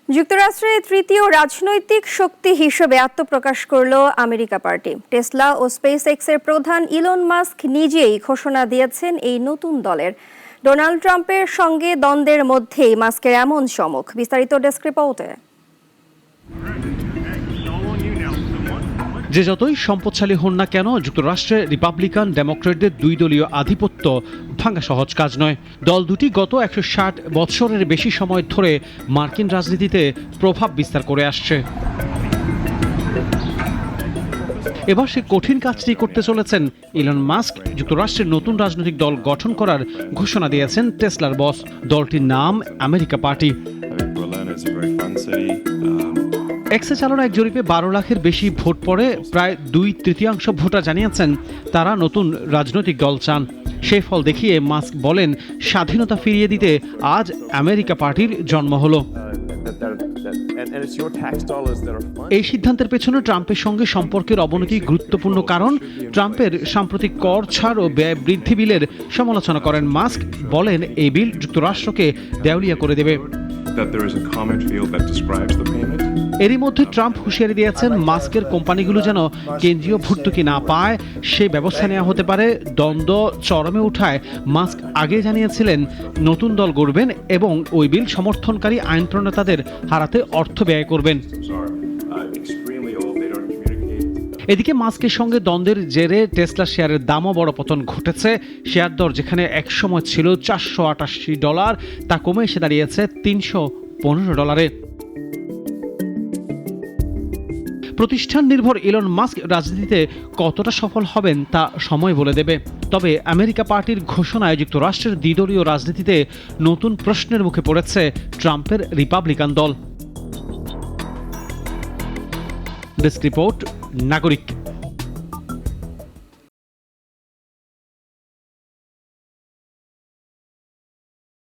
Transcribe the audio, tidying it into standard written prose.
যুক্তরাষ্ট্রের তৃতীয় রাজনৈতিক শক্তি হিসেবে আত্মপ্রকাশ করল আমেরিকা পার্টি। টেসলা ও স্পেসএক্সের প্রধান ইলন মাস্ক নিজেই ঘোষণা দিয়েছেন এই নতুন দলের। ডোনাল্ড ট্রাম্পের সঙ্গে দ্বন্দ্বের মধ্যেই মাস্কের এমন চমক। বিস্তারিত ডেস্ক রিপোর্টে। যে যতই সম্পদশালী হন না কেন, যুক্তরাষ্ট্রে রিপাবলিকান ডেমোক্রেটদের দুই দলীয় আধিপত্য ভাঙা সহজ কাজ নয়। দল দুটি গত 160 বৎসরের বেশি সময় ধরে মার্কিন রাজনীতিতে প্রভাব বিস্তার করে আসছে। এবার সে কঠিন কাজটি করতে চলেছেন ইলন মাস্ক। যুক্তরাষ্ট্রের নতুন রাজনৈতিক দল গঠন করার ঘোষণা দিয়েছেন টেসলার বস। দলটির নাম আমেরিকা পার্টি। এক্সে চালানো এক জরিপে 12 লাখের বেশি ভোট পড়ে প্রায় 2/3 ভোটার জানিয়েছেন তারা নতুন রাজনৈতিক দল চান। সেই ফল দেখিয়ে মাস্ক বলেন, স্বাধীনতা ফিরিয়ে দিতে আজ আমেরিকা পার্টির জন্ম হলো। এই সিদ্ধান্তের পেছনে ট্রাম্পের সঙ্গে সম্পর্কের অবনতি গুরুত্বপূর্ণ কারণ। ট্রাম্পের সাম্প্রতিক কর ছাড় ও ব্যয় বৃদ্ধি বিলের সমালোচনা করেন মাস্ক। বলেন, এই বিল যুক্তরাষ্ট্রকে দেউলিয়া করে দেবে। এরই মধ্যে ট্রাম্প হুঁশিয়ারি দিয়েছেন, মাস্কের কোম্পানিগুলো যেন কেন্দ্রীয় ভর্তুকি না পায় সে ব্যবস্থা নেওয়া হতে পারে। দ্বন্দ্ব চরমে উঠায় মাস্ক আগে জানিয়েছিলেন নতুন দল গড়বেন এবং ওই বিল সমর্থনকারী আইন প্রণেতাদের হারাতে অর্থ ব্যয় করবেন। এদিকে মাস্কের সঙ্গে দ্বন্দ্বের জেরে টেসলা শেয়ারের দামও বড় পতন ঘটেছে। শেয়ার দর যেখানে একসময় ছিল $488, তা কমে এসে দাঁড়িয়েছে $315। প্রতিষ্ঠান নির্ভর ইলন মাস্ক রাজনীতিতে কতটা সফল হবেন তা সময় বলে দেবে। তবে আমেরিকা পার্টির ঘোষণায় যুক্তরাষ্ট্রের দ্বিদলীয় রাজনীতিতে নতুন প্রশ্নের মুখে পড়েছে ট্রাম্পের রিপাবলিকান দল। ডেস্ক রিপোর্ট, নাগরিক।